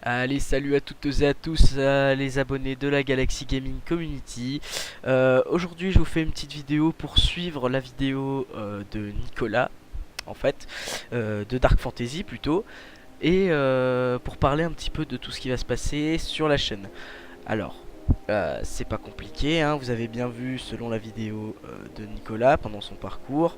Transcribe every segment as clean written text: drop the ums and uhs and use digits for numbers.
Allez, salut à toutes et à tous les abonnés de la Galaxy Gaming Community. Aujourd'hui je vous fais une petite vidéo pour suivre la vidéo de Nicolas, en fait, de Dark Fantasy plutôt, et pour parler un petit peu de tout ce qui va se passer sur la chaîne. Alors, c'est pas compliqué, hein, vous avez bien vu selon la vidéo de Nicolas pendant son parcours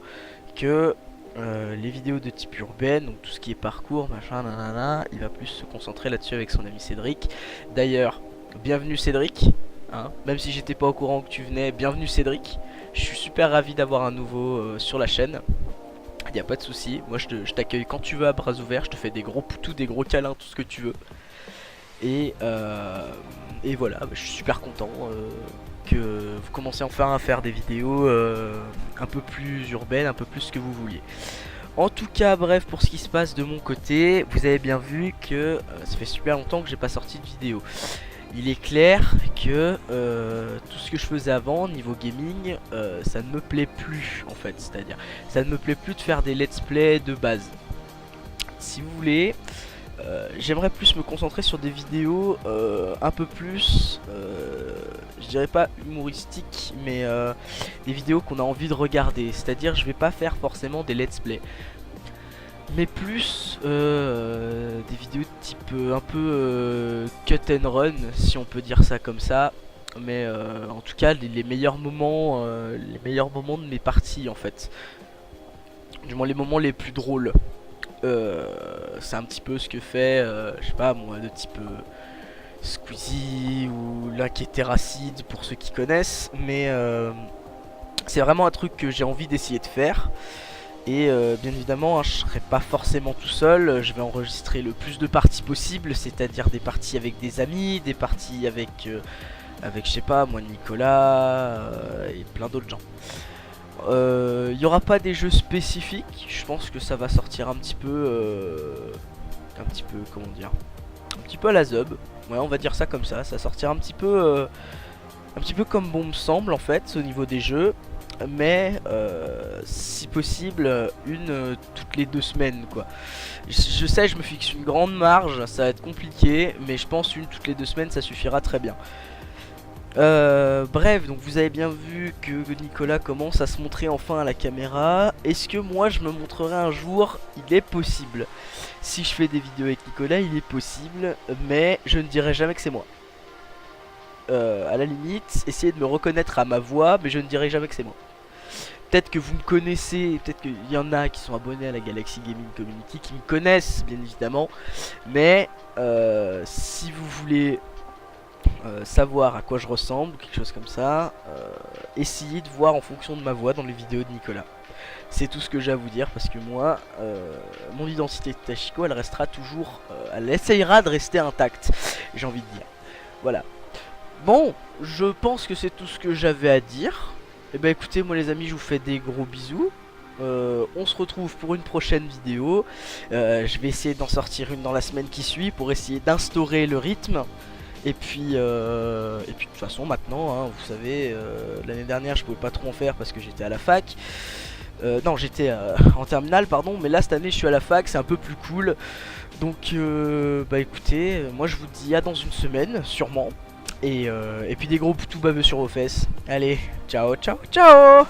que les vidéos de type urbaine, donc tout ce qui est parcours, machin, nanana, il va plus se concentrer là-dessus avec son ami Cédric. D'ailleurs, bienvenue Cédric, hein, même si j'étais pas au courant que tu venais, bienvenue Cédric. Je suis super ravi d'avoir un nouveau sur la chaîne. Il n'y a pas de souci, moi je t'accueille quand tu veux à bras ouverts, je te fais des gros poutous, des gros câlins, tout ce que tu veux. Et voilà, je suis super content que vous commencez enfin à faire des vidéos un peu plus urbaines, un peu plus ce que vous vouliez. En tout cas, bref, pour ce qui se passe de mon côté, vous avez bien vu que ça fait super longtemps que j'ai pas sorti de vidéo. Il est clair que tout ce que je faisais avant, niveau gaming, ça ne me plaît plus en fait. C'est-à-dire, ça ne me plaît plus de faire des let's play de base. Si vous voulez, j'aimerais plus me concentrer sur des vidéos un peu plus, je dirais pas humoristiques, mais des vidéos qu'on a envie de regarder. C'est-à-dire, je vais pas faire forcément des let's play, mais plus des vidéos de type un peu cut and run, si on peut dire ça comme ça. Mais en tout cas, les meilleurs moments de mes parties en fait. Du moins les moments les plus drôles. C'est un petit peu ce que fait, je sais pas moi, de type Squeezie ou Terracide pour ceux qui connaissent. Mais c'est vraiment un truc que j'ai envie d'essayer de faire. Et bien évidemment, hein, je serai pas forcément tout seul. Je vais enregistrer le plus de parties possible, c'est-à-dire des parties avec des amis, des parties avec je sais pas moi, Nicolas et plein d'autres gens. Il n'y aura pas des jeux spécifiques. Je pense que ça va sortir un petit peu comment dire, un petit peu à la Zub. Ouais, on va dire ça comme ça. Ça sortira un petit peu comme bon me semble en fait au niveau des jeux. Mais si possible une toutes les 2 semaines quoi. Je sais, je me fixe une grande marge, ça va être compliqué, mais je pense une toutes les 2 semaines ça suffira très bien. Bref, donc vous avez bien vu que Nicolas commence à se montrer enfin à la caméra. Est-ce que moi je me montrerai un jour? Il est possible. Si je fais des vidéos avec Nicolas, il est possible, mais je ne dirai jamais que c'est moi. À la limite, essayez de me reconnaître à ma voix, mais je ne dirai jamais que c'est moi. Peut-être que vous me connaissez, peut-être qu'il y en a qui sont abonnés à la Galaxy Gaming Community, qui me connaissent bien évidemment. Mais si vous voulez savoir à quoi je ressemble ou quelque chose comme ça, essayez de voir en fonction de ma voix dans les vidéos de Nicolas. C'est tout ce que j'ai à vous dire, parce que moi mon identité de Tachiko, elle restera toujours elle essayera de rester intacte, j'ai envie de dire. Voilà. Bon, je pense que c'est tout ce que j'avais à dire. Et bah écoutez, moi les amis, je vous fais des gros bisous. On se retrouve pour une prochaine vidéo. Je vais essayer d'en sortir une dans la semaine qui suit pour essayer d'instaurer le rythme. Et puis de toute façon maintenant, hein, vous savez, l'année dernière je pouvais pas trop en faire parce que j'étais à la fac. Non, j'étais en terminale, pardon, mais là cette année je suis à la fac, c'est un peu plus cool. Donc bah écoutez, moi je vous dis à dans une semaine, sûrement. Et puis des gros poutous baveux sur vos fesses. Allez, ciao, ciao, ciao!